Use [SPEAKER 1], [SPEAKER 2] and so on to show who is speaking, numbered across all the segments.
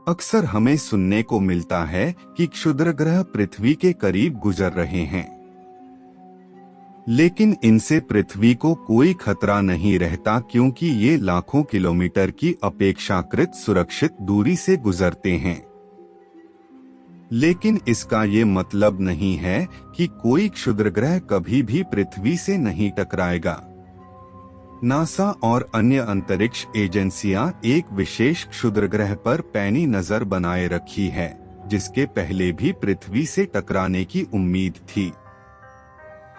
[SPEAKER 1] अक्सर हमें सुनने को मिलता है कि क्षुद्र ग्रह पृथ्वी के करीब गुजर रहे हैं, लेकिन इनसे पृथ्वी को कोई खतरा नहीं रहता क्योंकि ये लाखों किलोमीटर की अपेक्षाकृत सुरक्षित दूरी से गुजरते हैं। लेकिन इसका ये मतलब नहीं है कि कोई क्षुद्र ग्रह कभी भी पृथ्वी से नहीं टकराएगा। नासा और अन्य अंतरिक्ष एजेंसियां एक विशेष क्षुद्र ग्रह पर पैनी नजर बनाए रखी है, जिसके पहले भी पृथ्वी से टकराने की उम्मीद थी।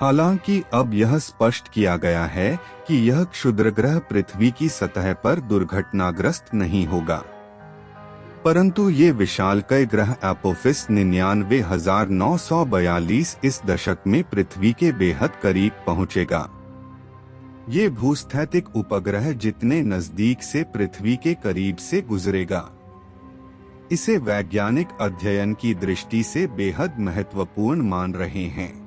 [SPEAKER 1] हालांकि अब यह स्पष्ट किया गया है कि यह क्षुद्र ग्रह पृथ्वी की सतह पर दुर्घटनाग्रस्त नहीं होगा, परंतु ये विशालकाय ग्रह एपोफिस 99,942 इस दशक में पृथ्वी के बेहद करीब पहुंचेगा। ये भूस्थैतिक उपग्रह जितने नजदीक से पृथ्वी के करीब से गुजरेगा, इसे वैज्ञानिक अध्ययन की दृष्टि से बेहद महत्वपूर्ण मान रहे हैं।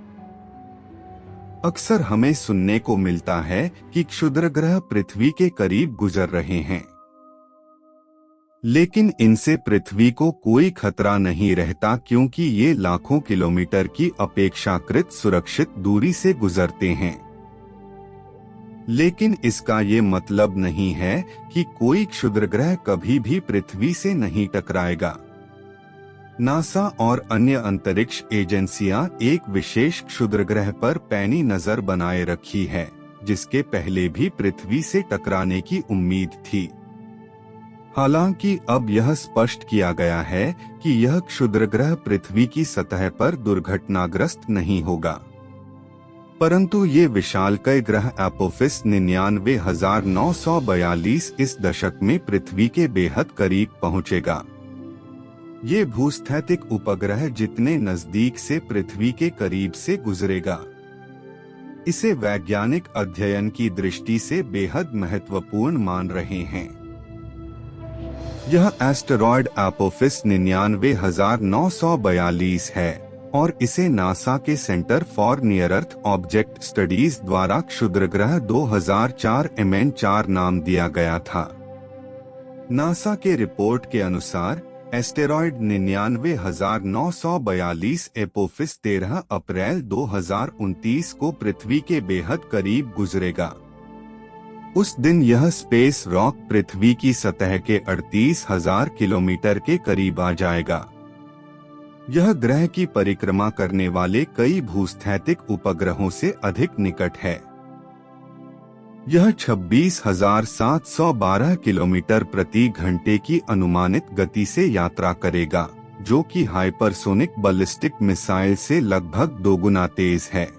[SPEAKER 1] अक्सर हमें सुनने को मिलता है कि क्षुद्र ग्रह पृथ्वी के करीब गुजर रहे हैं, लेकिन इनसे पृथ्वी को कोई खतरा नहीं रहता क्योंकि ये लाखों किलोमीटर की अपेक्षाकृत सुरक्षित दूरी से गुजरते हैं। लेकिन इसका ये मतलब नहीं है कि कोई क्षुद्र ग्रह कभी भी पृथ्वी से नहीं टकराएगा। नासा और अन्य अंतरिक्ष एजेंसियां एक विशेष क्षुद्र ग्रह पर पैनी नजर बनाए रखी है, जिसके पहले भी पृथ्वी से टकराने की उम्मीद थी। हालांकि अब यह स्पष्ट किया गया है कि यह क्षुद्र ग्रह पृथ्वी की सतह पर दुर्घटनाग्रस्त नहीं होगा, परंतु ये विशालकाय ग्रह एपोफिस 99,942 इस दशक में पृथ्वी के बेहद करीब पहुंचेगा। ये भूस्थैतिक उपग्रह जितने नजदीक से पृथ्वी के करीब से गुजरेगा, इसे वैज्ञानिक अध्ययन की दृष्टि से बेहद महत्वपूर्ण मान रहे हैं। यह एस्टेरॉयड एपोफिस 99,942 है और इसे नासा के centre for near earth object studies द्वारा क्षुद्र ग्रह 2004 MN4 नाम दिया गया था। नासा के रिपोर्ट के अनुसार एस्टेरॉयड 99,942 एपोफिस 13 अप्रैल 2029 को पृथ्वी के बेहद करीब गुजरेगा। उस दिन यह स्पेस रॉक पृथ्वी की सतह के 38,000 किलोमीटर के करीब आ जाएगा। यह ग्रह की परिक्रमा करने वाले कई भूस्थैतिक उपग्रहों से अधिक निकट है। यह 26,712 किलोमीटर प्रति घंटे की अनुमानित गति से यात्रा करेगा, जो कि हाइपरसोनिक बैलिस्टिक मिसाइल से लगभग दोगुना तेज है।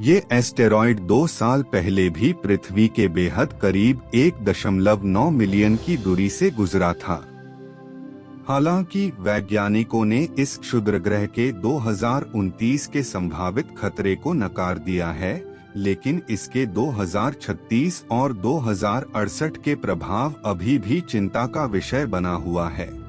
[SPEAKER 1] ये एस्टेरॉयड 2 साल पहले भी पृथ्वी के बेहद करीब 1.9 मिलियन की दूरी से गुजरा था। हालांकि वैज्ञानिकों ने इस क्षुद्र ग्रह के 2029 के संभावित खतरे को नकार दिया है, लेकिन इसके 2036 और 2068 के प्रभाव अभी भी चिंता का विषय बना हुआ है।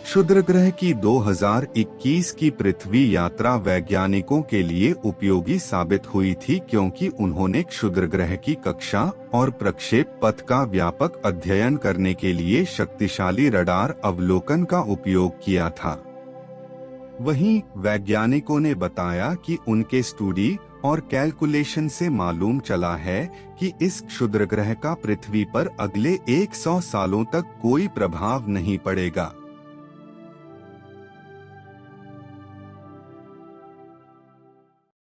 [SPEAKER 1] क्षुद्र ग्रह की 2021 की पृथ्वी यात्रा वैज्ञानिकों के लिए उपयोगी साबित हुई थी क्योंकि उन्होंने क्षुद्र ग्रह की कक्षा और प्रक्षेप पथ का व्यापक अध्ययन करने के लिए शक्तिशाली रडार अवलोकन का उपयोग किया था। वहीं वैज्ञानिकों ने बताया कि उनके स्टडी और कैलकुलेशन से मालूम चला है कि इस क्षुद्र ग्रह का पृथ्वी पर अगले 100 सालों तक कोई प्रभाव नहीं पड़ेगा।